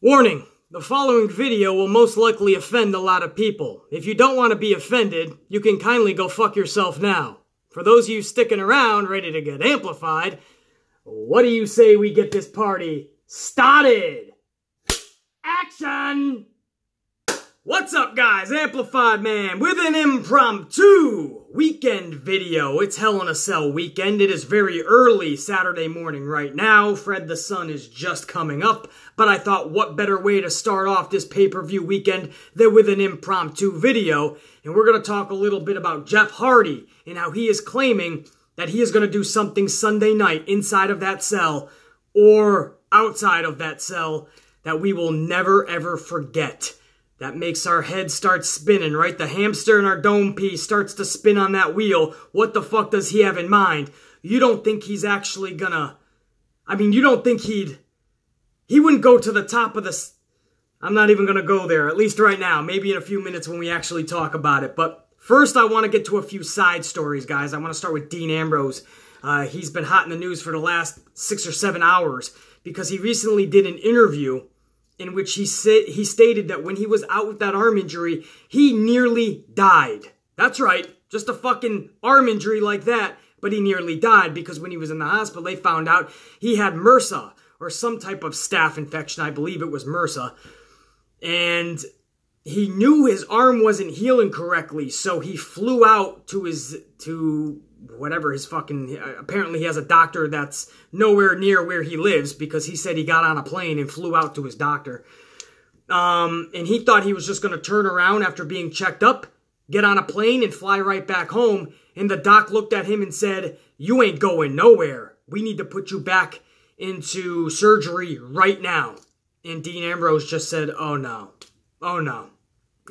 Warning, the following video will most likely offend a lot of people. If you don't want to be offended, you can kindly go fuck yourself now. For those of you sticking around, ready to get amplified, what do you say we get this party started? Action! What's up, guys? Amplified Man with an impromptu weekend video. It's Hell in a Cell weekend. It is very early Saturday morning right now. Fred the Sun is just coming up. But I thought, what better way to start off this pay-per-view weekend than with an impromptu video. And we're going to talk a little bit about Jeff Hardy and how he is claiming that he is going to do something Sunday night inside of that cell or outside of that cell that we will never ever forget. That makes our head start spinning, right? The hamster in our dome piece starts to spin on that wheel. What the fuck does he have in mind? You don't think he's actually gonna... you don't think he wouldn't go to the top of the... I'm not even gonna go there, at least right now. Maybe in a few minutes when we actually talk about it. But first, I want to get to a few side stories, guys. I want to start with Dean Ambrose. He's been hot in the news for the last 6 or 7 hours because he recently did an interview in which he stated that when he was out with that arm injury, he nearly died. That's right, just a fucking arm injury like that, but he nearly died because when he was in the hospital, they found out he had MRSA, or some type of staph infection. I believe it was MRSA. And he knew his arm wasn't healing correctly, so he flew out to whatever his fucking... Apparently he has a doctor that's nowhere near where he lives because he said he got on a plane and flew out to his doctor. And he thought he was just going to turn around after being checked up, get on a plane and fly right back home. And the doc looked at him and said, "You ain't going nowhere. We need to put you back into surgery right now." And Dean Ambrose just said, "Oh no. Oh no."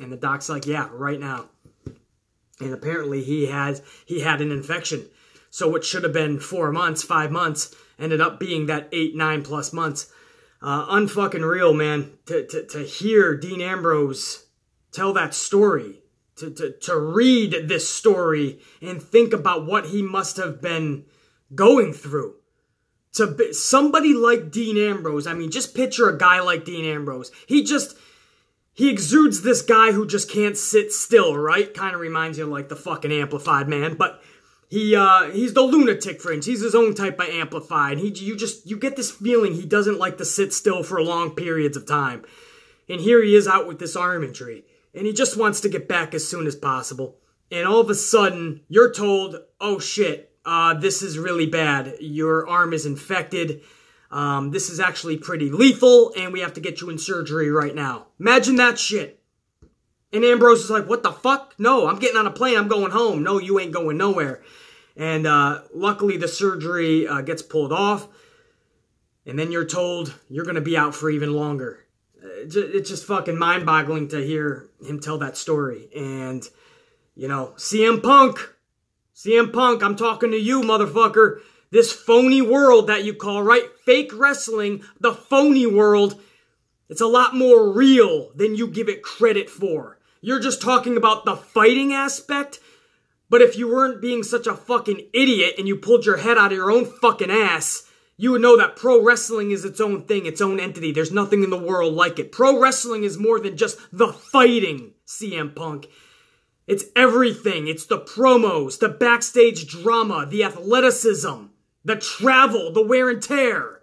And the doc's like, "Yeah, right now." And apparently he had an infection. So what should have been 4 months, 5 months, ended up being that 8, 9+ months. Unfucking real, man. To hear Dean Ambrose tell that story, to read this story and think about what he must have been going through. Somebody like Dean Ambrose, just picture a guy like Dean Ambrose. He exudes this guy who just can't sit still, right? Kind of reminds you of like the fucking Amplified Man, but he's the lunatic, for instance. He's his own type of Amplified. You get this feeling he doesn't like to sit still for long periods of time. And here he is out with this arm injury, and he just wants to get back as soon as possible. And all of a sudden, you're told, "Oh shit, this is really bad. Your arm is infected. This is actually pretty lethal, and we have to get you in surgery right now." Imagine that shit. And Ambrose is like, "What the fuck? No, I'm getting on a plane. I'm going home." "No, you ain't going nowhere." And luckily, the surgery gets pulled off. And then you're told you're going to be out for even longer. It's just fucking mind-boggling to hear him tell that story. And, CM Punk, I'm talking to you, motherfucker. This phony world that you call, right? Fake wrestling, the phony world, it's a lot more real than you give it credit for. You're just talking about the fighting aspect, but if you weren't being such a fucking idiot and you pulled your head out of your own fucking ass, you would know that pro wrestling is its own thing, its own entity. There's nothing in the world like it. Pro wrestling is more than just the fighting, CM Punk. It's everything. It's the promos, the backstage drama, the athleticism, the travel, the wear and tear,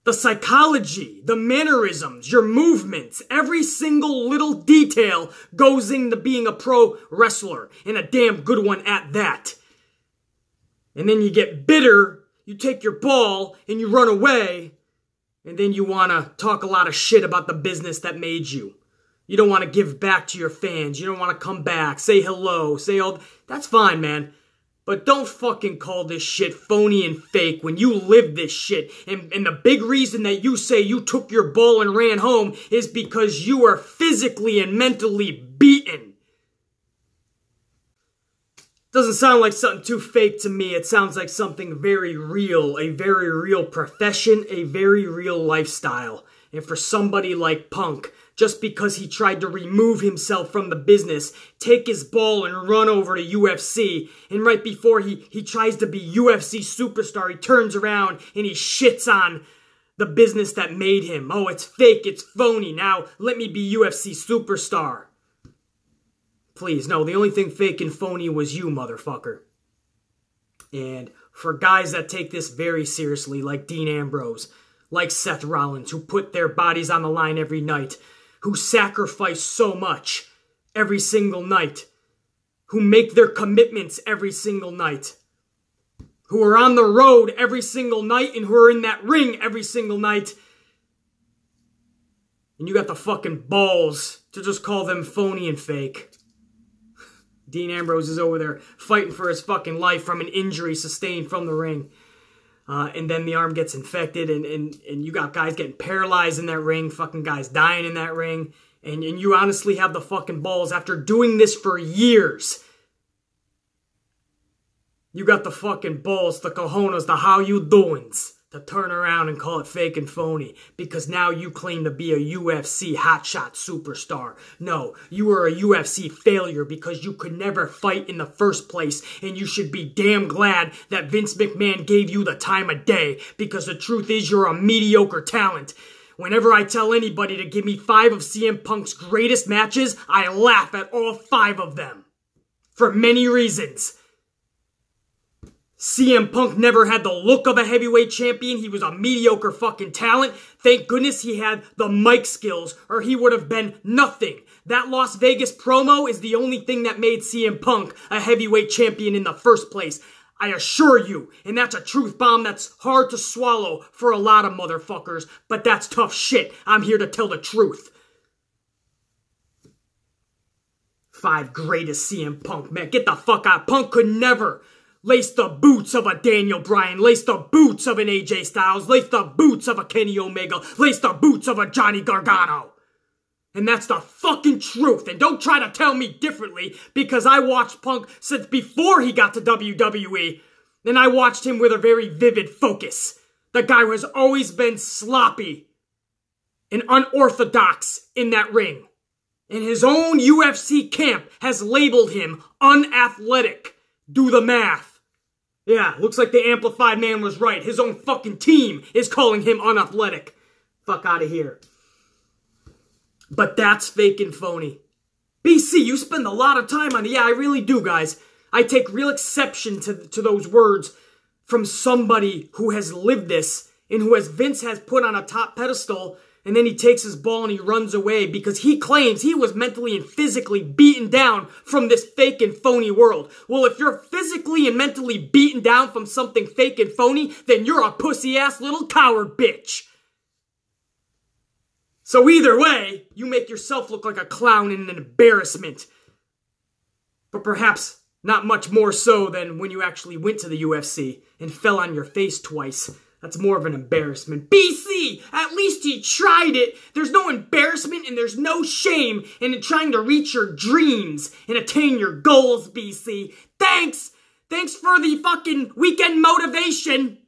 the psychology, the mannerisms, your movements. Every single little detail goes into being a pro wrestler, and a damn good one at that. And then you get bitter, you take your ball, and you run away, and then you want to talk a lot of shit about the business that made you. You don't want to give back to your fans. You don't want to come back, say hello, say all... That's fine, man. But don't fucking call this shit phony and fake when you live this shit. And the big reason that you say you took your ball and ran home is because you are physically and mentally beaten. Doesn't sound like something too fake to me. It sounds like something very real. A very real profession, a very real lifestyle. And for somebody like Punk, just because he tried to remove himself from the business, take his ball and run over to UFC, and right before he tries to be UFC superstar, he turns around and he shits on the business that made him. Oh, it's fake, it's phony. Now let me be UFC superstar. Please, no, the only thing fake and phony was you, motherfucker. And for guys that take this very seriously, like Dean Ambrose, like Seth Rollins, who put their bodies on the line every night, who sacrifice so much every single night, who make their commitments every single night, who are on the road every single night and who are in that ring every single night, and you got the fucking balls to just call them phony and fake. Dean Ambrose is over there fighting for his fucking life from an injury sustained from the ring. And then the arm gets infected and you got guys getting paralyzed in that ring, fucking guys dying in that ring. And you honestly have the fucking balls after doing this for years. You got the fucking balls, the cojones, the how you doings to turn around and call it fake and phony because now you claim to be a UFC hotshot superstar. No, you were a UFC failure because you could never fight in the first place, and you should be damn glad that Vince McMahon gave you the time of day because the truth is you're a mediocre talent. Whenever I tell anybody to give me 5 of CM Punk's greatest matches, I laugh at all 5 of them. For many reasons. CM Punk never had the look of a heavyweight champion. He was a mediocre fucking talent. Thank goodness he had the mic skills, or he would have been nothing. That Las Vegas promo is the only thing that made CM Punk a heavyweight champion in the first place. I assure you, and that's a truth bomb that's hard to swallow for a lot of motherfuckers, but that's tough shit. I'm here to tell the truth. 5 greatest CM Punk, man. Get the fuck out. Punk could never lace the boots of a Daniel Bryan, lace the boots of an AJ Styles, lace the boots of a Kenny Omega, lace the boots of a Johnny Gargano. And that's the fucking truth. And don't try to tell me differently because I watched Punk since before he got to WWE. And I watched him with a very vivid focus. The guy who has always been sloppy and unorthodox in that ring. And his own UFC camp has labeled him unathletic. Do the math. Yeah, looks like the Amplified Man was right. His own fucking team is calling him unathletic. Fuck out of here. But that's fake and phony. BC, you spend a lot of time on it. Yeah, I really do, guys. I take real exception to those words from somebody who has lived this and who Vince has put on a top pedestal, and then he takes his ball and he runs away because he claims he was mentally and physically beaten down from this fake and phony world. Well, if you're physically and mentally beaten down from something fake and phony, then you're a pussy-ass little coward bitch. So either way, you make yourself look like a clown and an embarrassment. But perhaps not much more so than when you actually went to the UFC and fell on your face twice. That's more of an embarrassment. BC, at least you tried it. There's no embarrassment and there's no shame in trying to reach your dreams and attain your goals, BC. Thanks. Thanks for the fucking weekend motivation.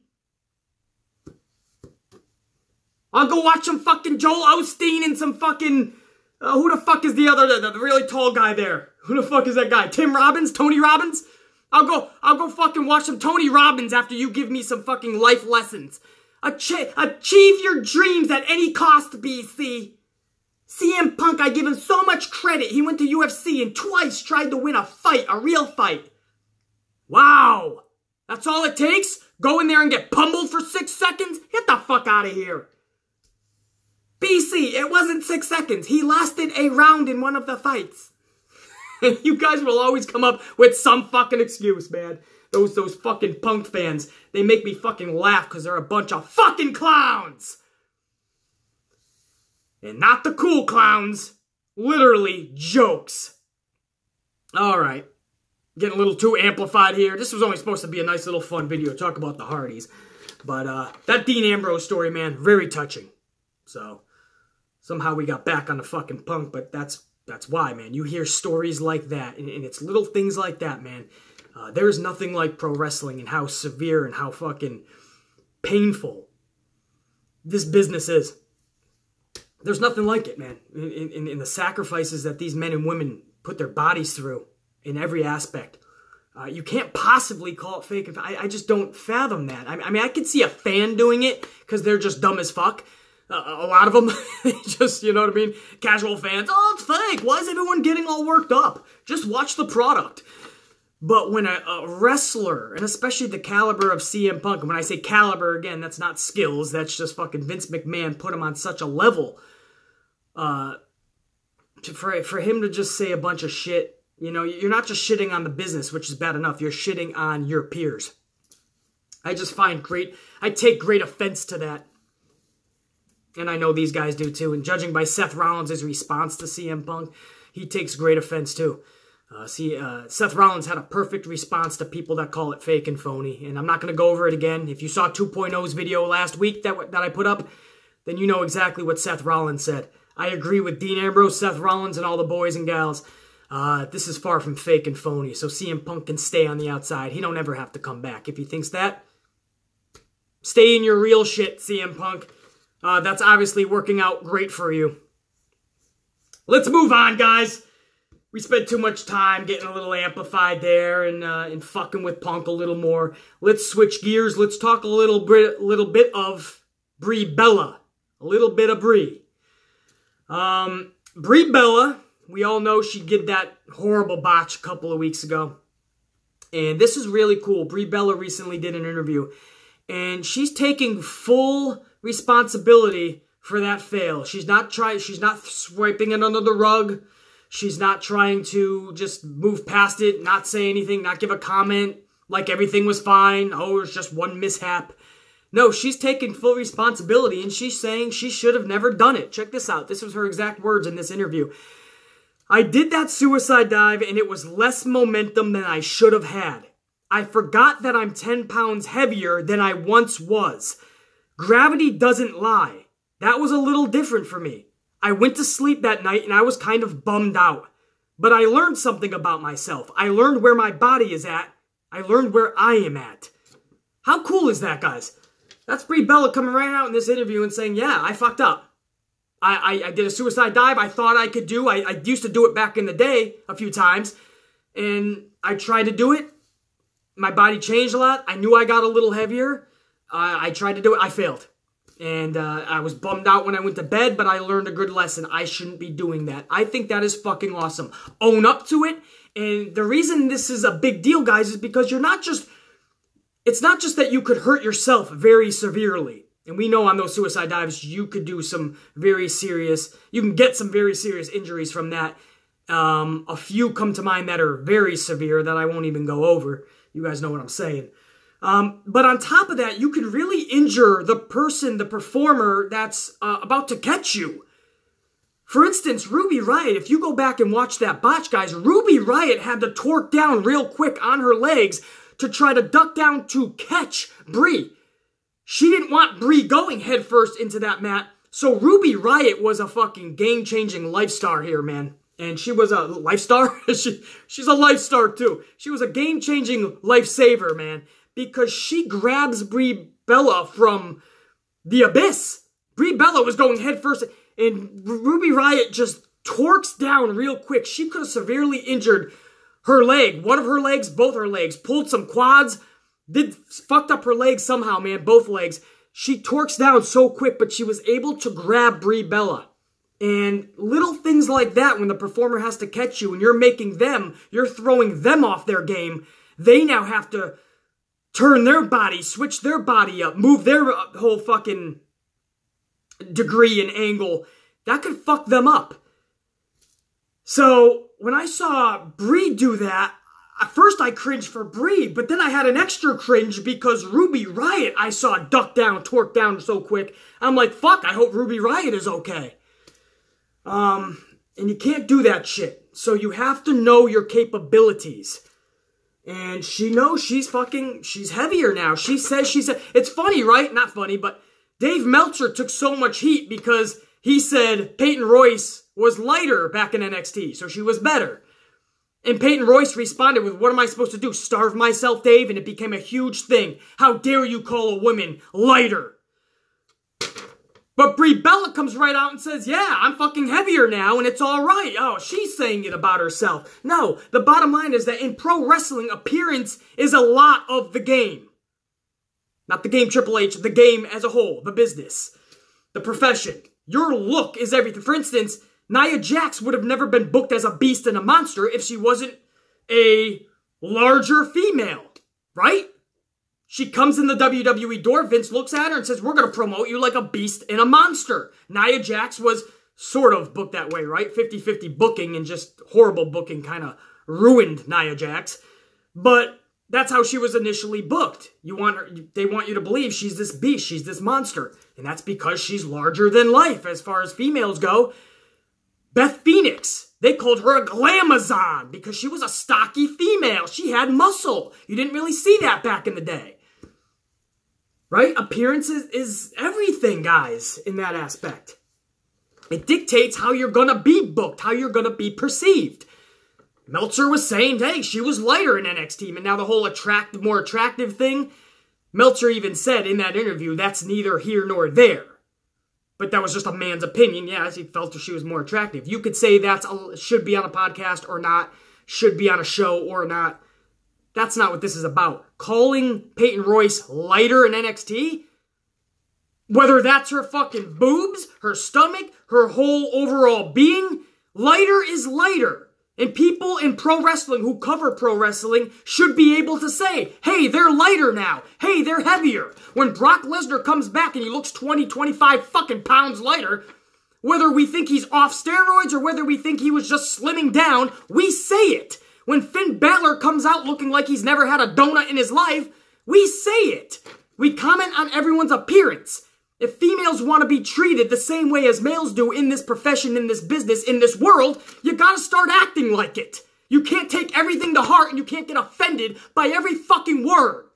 I'll go watch some fucking Joel Osteen and some fucking... who the fuck is the other, the really tall guy there? Who the fuck is that guy? Tim Robbins? Tony Robbins? I'll go fucking watch some Tony Robbins after you give me some fucking life lessons. Achieve your dreams at any cost, BC. CM Punk, I give him so much credit. He went to UFC and twice tried to win a fight, a real fight. Wow. That's all it takes? Go in there and get pummeled for 6 seconds? Get the fuck out of here. BC, it wasn't 6 seconds. He lasted a round in one of the fights. You guys will always come up with some fucking excuse, man. Those fucking Punk fans, they make me fucking laugh because they're a bunch of fucking clowns. And not the cool clowns. Literally jokes. Alright. Getting a little too amplified here. This was only supposed to be a nice little fun video. Talk about the Hardys. But that Dean Ambrose story, man, very touching. So, somehow we got back on the fucking Punk, but that's why, man. You hear stories like that, and it's little things like that, man. There's nothing like pro wrestling and how severe and how fucking painful this business is. There's nothing like it, man. In the sacrifices that these men and women put their bodies through in every aspect. You can't possibly call it fake. I just don't fathom that. I mean, I could see a fan doing it because they're just dumb as fuck. A lot of them, just, you know what I mean? Casual fans, oh, it's fake. Why is everyone getting all worked up? Just watch the product. But when a wrestler, and especially the caliber of CM Punk, and when I say caliber, again, that's not skills, that's just fucking Vince McMahon put him on such a level. For him to just say a bunch of shit, you know, you're not just shitting on the business, which is bad enough, you're shitting on your peers. I take great offense to that. And I know these guys do too. And judging by Seth Rollins' response to CM Punk, he takes great offense too. Seth Rollins had a perfect response to people that call it fake and phony. And I'm not going to go over it again. If you saw 2.0's video last week that I put up, then you know exactly what Seth Rollins said. I agree with Dean Ambrose, Seth Rollins, and all the boys and gals. This is far from fake and phony. So CM Punk can stay on the outside. He don't ever have to come back. If he thinks that, stay in your real shit, CM Punk. That's obviously working out great for you. Let's move on, guys. We spent too much time getting a little amplified there and fucking with Punk a little more. Let's switch gears. Let's talk a little bit of Brie Bella. A little bit of Brie. Brie Bella, we all know she did that horrible botch a couple of weeks ago. And this is really cool. Brie Bella recently did an interview. And she's taking full responsibility for that fail. She's not swiping it under the rug. She's not trying to just move past it, not say anything, not give a comment like everything was fine. Oh, it's just one mishap. No, she's taking full responsibility and she's saying she should have never done it. Check this out. This was her exact words in this interview. I did that suicide dive and it was less momentum than I should have had. I forgot that I'm 10 pounds heavier than I once was. Gravity doesn't lie. That was a little different for me. I went to sleep that night and I was kind of bummed out. But I learned something about myself. I learned where my body is at. I learned where I am at. How cool is that, guys? That's Brie Bella coming right out in this interview and saying, yeah, I fucked up. I did a suicide dive I thought I could do. I used to do it back in the day a few times. And I tried to do it. My body changed a lot. I knew I got a little heavier. I tried to do it. I failed. And I was bummed out when I went to bed, but I learned a good lesson. I shouldn't be doing that. I think that is fucking awesome. Own up to it. And the reason this is a big deal, guys, is because it's not just that you could hurt yourself very severely. And we know on those suicide dives, you could do some very serious, you can get some very serious injuries from that. A few come to mind that are very severe that I won't even go over. You guys know what I'm saying. But on top of that, you could really injure the person, the performer that's about to catch you. For instance, Ruby Riott, if you go back and watch that botch, guys, Ruby Riott had to torque down real quick on her legs to try to duck down to catch Brie. She didn't want Brie going headfirst into that mat, so Ruby Riott was a fucking game-changing life star here, man. And she was a life star? She's a life star, too. She was a game-changing lifesaver, man, because she grabs Brie Bella from the abyss. Brie Bella was going headfirst, and Ruby Riott just torques down real quick. She could have severely injured her leg, one of her legs, both her legs, pulled some quads, fucked up her legs somehow, man, both legs. She torques down so quick, but she was able to grab Brie Bella. And little things like that, when the performer has to catch you and you're throwing them off their game, they now have to turn their body, switch their body up, move their whole fucking degree and angle. That could fuck them up. So when I saw Brie do that, at first I cringed for Brie, but then I had an extra cringe because Ruby Riott I saw duck down, torque down so quick. I'm like, fuck, I hope Ruby Riott is okay. And you can't do that shit. So you have to know your capabilities. And she knows she's heavier now. She says it's funny, right? Not funny, but Dave Meltzer took so much heat because he said Peyton Royce was lighter back in NXT, so she was better. And Peyton Royce responded with, what am I supposed to do, starve myself, Dave? And it became a huge thing. How dare you call a woman lighter? But Brie Bella comes right out and says, yeah, I'm fucking heavier now and it's all right. Oh, she's saying it about herself. No, the bottom line is that in pro wrestling, appearance is a lot of the game. Not the game Triple H, the game as a whole, the business, the profession. Your look is everything. For instance, Nia Jax would have never been booked as a beast and a monster if she wasn't a larger female, right? She comes in the WWE door, Vince looks at her and says, we're going to promote you like a beast and a monster. Nia Jax was sort of booked that way, right? 50-50 booking and just horrible booking kind of ruined Nia Jax. But that's how she was initially booked. They want you to believe she's this beast, she's this monster. And that's because she's larger than life as far as females go. Beth Phoenix, they called her a glamazon because she was a stocky female. She had muscle. You didn't really see that back in the day. Right? Appearance is everything, guys, in that aspect. It dictates how you're going to be booked, how you're going to be perceived. Meltzer was saying, hey, she was lighter in NXT, and now the whole more attractive thing, Meltzer even said in that interview, that's neither here nor there. But that was just a man's opinion. Yeah, he felt she was more attractive. You could say that should be on a podcast or not, should be on a show or not. That's not what this is about. Calling Peyton Royce lighter in NXT, whether that's her fucking boobs, her stomach, her whole overall being, lighter is lighter. And people in pro wrestling who cover pro wrestling should be able to say, hey, they're lighter now. Hey, they're heavier. When Brock Lesnar comes back and he looks 20, 25 fucking pounds lighter, whether we think he's off steroids or whether we think he was just slimming down, we say it. When Finn Balor comes out looking like he's never had a donut in his life, we say it. We comment on everyone's appearance. If females want to be treated the same way as males do in this profession, in this business, in this world, you gotta start acting like it. You can't take everything to heart and you can't get offended by every fucking word.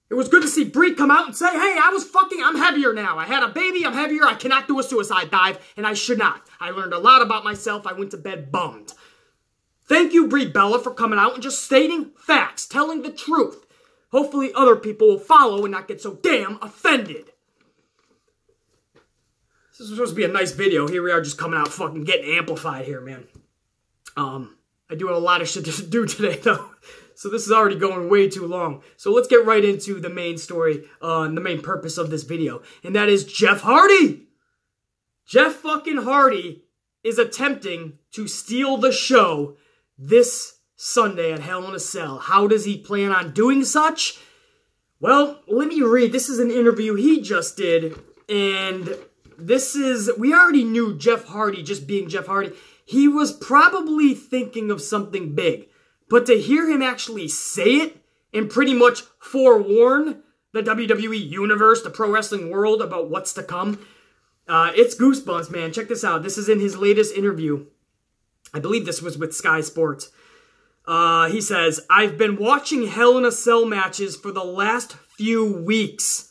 It was good to see Brie come out and say, hey, I'm heavier now. I had a baby, I'm heavier, I cannot do a suicide dive, and I should not. I learned a lot about myself, I went to bed bummed. Thank you, Brie Bella, for coming out and just stating facts, telling the truth. Hopefully other people will follow and not get so damn offended. This is supposed to be a nice video. Here we are just coming out fucking getting amplified here, man. I do have a lot of shit to do today, though. So this is already going way too long. So let's get right into the main story, and the main purpose of this video. And that is Jeff Hardy. Jeff fucking Hardy is attempting to steal the show this Sunday at Hell in a Cell. How does he plan on doing such? Well, let me read. This is an interview he just did, and we already knew Jeff Hardy just being Jeff Hardy. He was probably thinking of something big, but to hear him actually say it and pretty much forewarn the WWE universe, the pro wrestling world about what's to come, it's goosebumps, man. Check this out. This is in his latest interview. I believe this was with Sky Sports. He says, I've been watching Hell in a Cell matches for the last few weeks.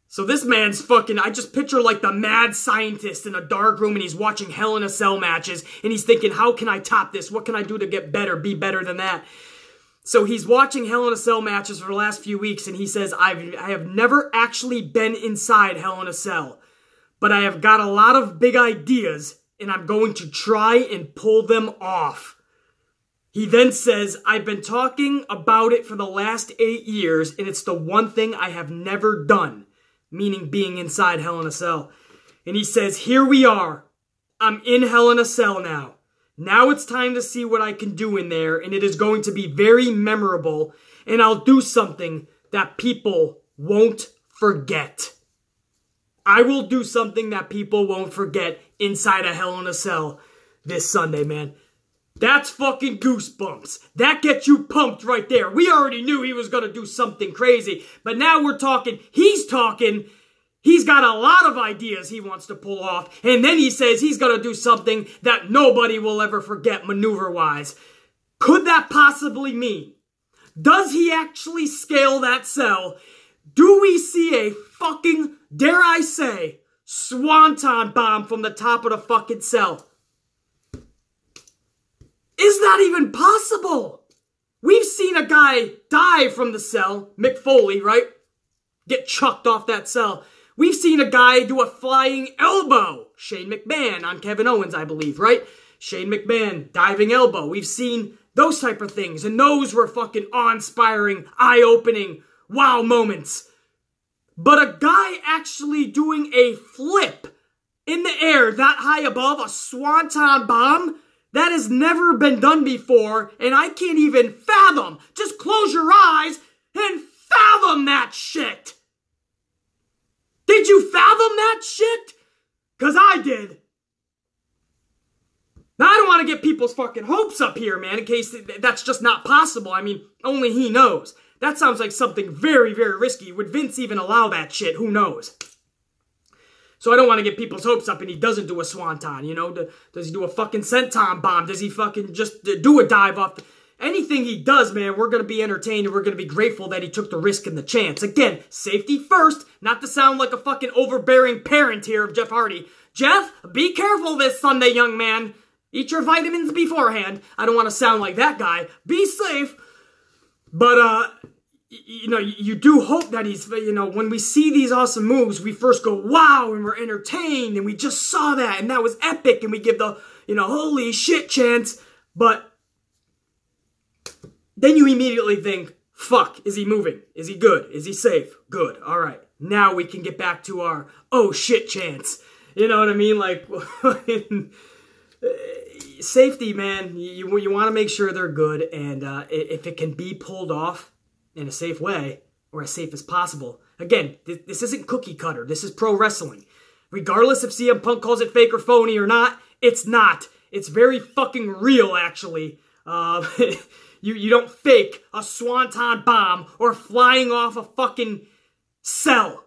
So this man's fucking, I just picture like the mad scientist in a dark room and he's watching Hell in a Cell matches and he's thinking, how can I top this? What can I do to get better, be better than that? So he's watching Hell in a Cell matches for the last few weeks and he says, I have never actually been inside Hell in a Cell, but I have got a lot of big ideas and I'm going to try and pull them off. He then says, I've been talking about it for the last 8 years, and it's the one thing I have never done, meaning being inside Hell in a Cell. And he says, here we are. I'm in Hell in a Cell now. Now it's time to see what I can do in there, and it is going to be very memorable, and I'll do something that people won't forget. I will do something that people won't forget inside a Hell in a Cell this Sunday, man. That's fucking goosebumps. That gets you pumped right there. We already knew he was going to do something crazy, but now we're talking, he's got a lot of ideas he wants to pull off, and then he says he's going to do something that nobody will ever forget maneuver-wise. Could that possibly mean? Does he actually scale that cell? Do we see a fucking, dare I say, swanton bomb from the top of the fucking cell? Is that even possible? We've seen a guy die from the cell, Mick Foley, right? Get chucked off that cell. We've seen a guy do a flying elbow. Shane McMahon on Kevin Owens, I believe, right? Shane McMahon, diving elbow. We've seen those type of things, and those were fucking awe-inspiring, eye-opening, wow moments. But a guy actually doing a flip in the air that high above, a swanton bomb, that has never been done before, and I can't even fathom. Just close your eyes and fathom that shit. Did you fathom that shit? Because I did. Now, I don't want to get people's fucking hopes up here, man, in case that's just not possible. I mean, only he knows. That sounds like something very, very risky. Would Vince even allow that shit? Who knows? So I don't want to get people's hopes up and he doesn't do a swanton, you know? Does he do a fucking senton bomb? Does he fucking just do a dive off? Anything he does, man, we're going to be entertained and we're going to be grateful that he took the risk and the chance. Again, safety first, not to sound like a fucking overbearing parent here of Jeff Hardy. Jeff, be careful this Sunday, young man. Eat your vitamins beforehand. I don't want to sound like that guy. Be safe. But, you know, you do hope that he's, you know, when we see these awesome moves, we first go, wow, and we're entertained, and we just saw that, and that was epic, and we give the, you know, holy shit chance, but then you immediately think, fuck, is he moving? Is he good? Is he safe? Good, all right. Now we can get back to our, oh shit chance. You know what I mean? Like, safety, man, you want to make sure they're good, and if it can be pulled off in a safe way, or as safe as possible. Again, this isn't cookie cutter. This is pro wrestling. Regardless if CM Punk calls it fake or phony or not, it's not. It's very fucking real, actually. You don't fake a swanton bomb or flying off a fucking cell.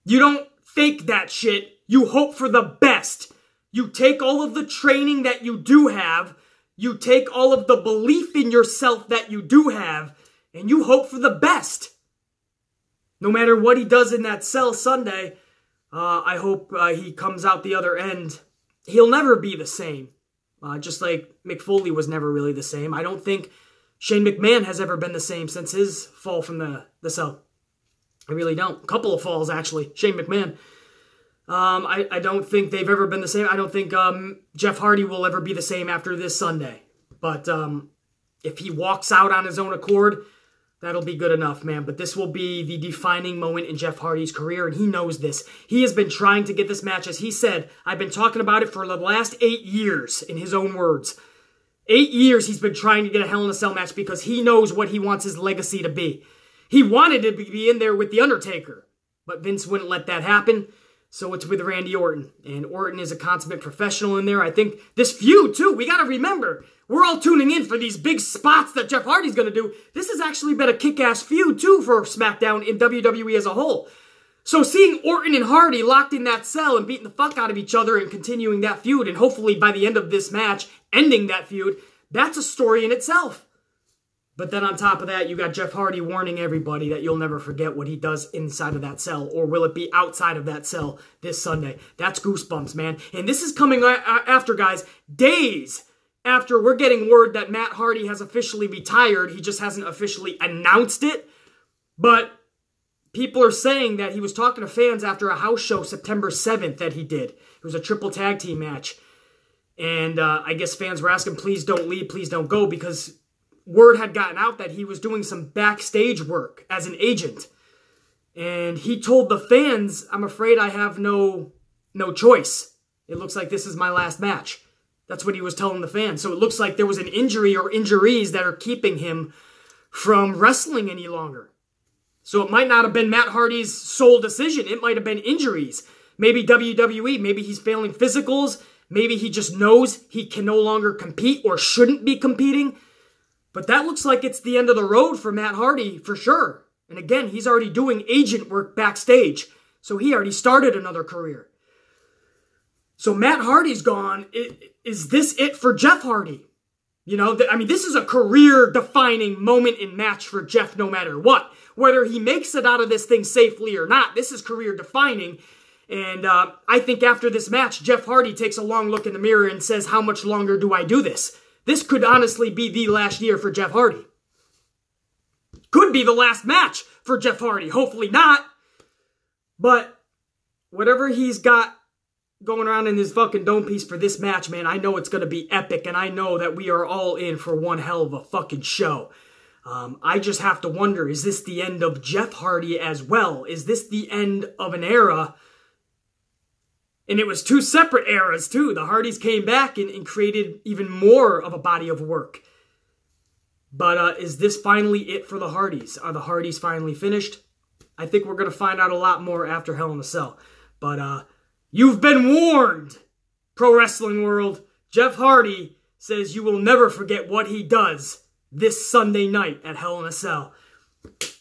You don't fake that shit. You hope for the best. You take all of the training that you do have, you take all of the belief in yourself that you do have, and you hope for the best. No matter what he does in that cell Sunday, I hope he comes out the other end. He'll never be the same. Just like Mick Foley was never really the same. I don't think Shane McMahon has ever been the same since his fall from the cell. I really don't. A couple of falls, actually. Shane McMahon. I don't think they've ever been the same. I don't think Jeff Hardy will ever be the same after this Sunday. But if he walks out on his own accord, that'll be good enough, man. But this will be the defining moment in Jeff Hardy's career, and he knows this. He has been trying to get this match. As he said, I've been talking about it for the last 8 years, in his own words. 8 years he's been trying to get a Hell in a Cell match because he knows what he wants his legacy to be. He wanted to be in there with The Undertaker, but Vince wouldn't let that happen. So it's with Randy Orton, and Orton is a consummate professional in there. I think this feud, too, we got to remember, we're all tuning in for these big spots that Jeff Hardy's going to do. This has actually been a kick-ass feud, too, for SmackDown in WWE as a whole. So seeing Orton and Hardy locked in that cell and beating the fuck out of each other and continuing that feud, and hopefully by the end of this match, ending that feud, that's a story in itself. But then on top of that, you got Jeff Hardy warning everybody that you'll never forget what he does inside of that cell, or will it be outside of that cell this Sunday? That's goosebumps, man. And this is coming after, guys, days after we're getting word that Matt Hardy has officially retired. He just hasn't officially announced it. But people are saying that he was talking to fans after a house show September 7th that he did. It was a triple tag team match. And I guess fans were asking, please don't leave, please don't go, because word had gotten out that he was doing some backstage work as an agent. And he told the fans, I'm afraid I have no choice. It looks like this is my last match. That's what he was telling the fans. So it looks like there was an injury or injuries that are keeping him from wrestling any longer. So it might not have been Matt Hardy's sole decision. It might have been injuries. Maybe WWE, maybe he's failing physicals. Maybe he just knows he can no longer compete or shouldn't be competing. But that looks like it's the end of the road for Matt Hardy, for sure. And again, he's already doing agent work backstage. So he already started another career. So Matt Hardy's gone. Is this it for Jeff Hardy? You know, I mean, this is a career-defining moment in match for Jeff no matter what. Whether he makes it out of this thing safely or not, this is career-defining. And I think after this match, Jeff Hardy takes a long look in the mirror and says, how much longer do I do this? This could honestly be the last year for Jeff Hardy. Could be the last match for Jeff Hardy. Hopefully not. But whatever he's got going around in his fucking dome piece for this match, man, I know it's going to be epic, and I know that we are all in for one hell of a fucking show. I just have to wonder, is this the end of Jeff Hardy as well? Is this the end of an era? And it was two separate eras, too. The Hardys came back and created even more of a body of work. But is this finally it for the Hardys? Are the Hardys finally finished? I think we're going to find out a lot more after Hell in a Cell. But you've been warned, pro wrestling world. Jeff Hardy says you will never forget what he does this Sunday night at Hell in a Cell.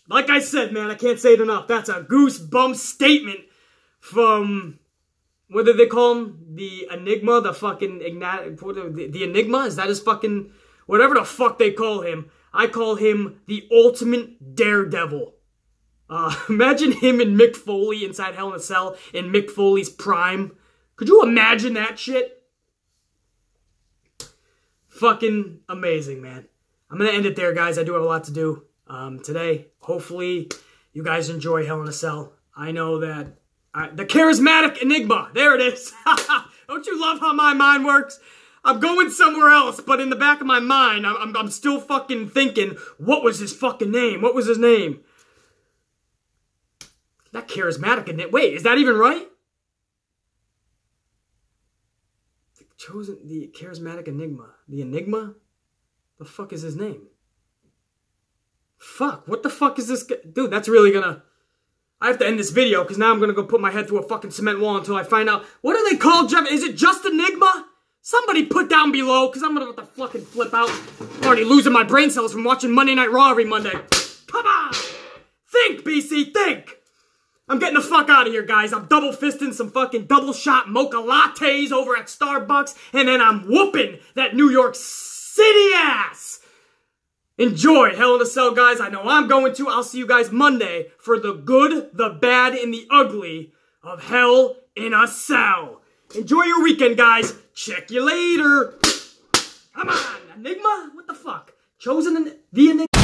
Like I said, man, I can't say it enough. That's a goosebump statement from, what did they call him? The Enigma, the fucking, the Enigma? Is that his fucking, whatever the fuck they call him. I call him the ultimate daredevil. Imagine him and Mick Foley inside Hell in a Cell in Mick Foley's prime. Could you imagine that shit? Fucking amazing, man. I'm going to end it there, guys. I do have a lot to do today. Hopefully, you guys enjoy Hell in a Cell. I know that the charismatic Enigma. There it is. Don't you love how my mind works? I'm going somewhere else, but in the back of my mind, I'm still fucking thinking, what was his fucking name? What was his name? That charismatic Enigma. Wait, is that even right? The charismatic Enigma. The Enigma? The fuck is his name? Fuck, what the fuck is this guy? Dude, that's really gonna... I have to end this video because now I'm gonna go put my head through a fucking cement wall until I find out. What do they call Jeff? Is it just Enigma? Somebody put down below because I'm gonna have to fucking flip out. I'm already losing my brain cells from watching Monday Night Raw every Monday. Come on! Think, BC, think! I'm getting the fuck out of here, guys. I'm double fisting some fucking double shot mocha lattes over at Starbucks, and then I'm whooping that New York City ass. Enjoy Hell in a Cell, guys. I know I'm going to. I'll see you guys Monday for the good, the bad, and the ugly of Hell in a Cell. Enjoy your weekend, guys. Check you later. Come on, Enigma? What the fuck? Chosen the Enigma?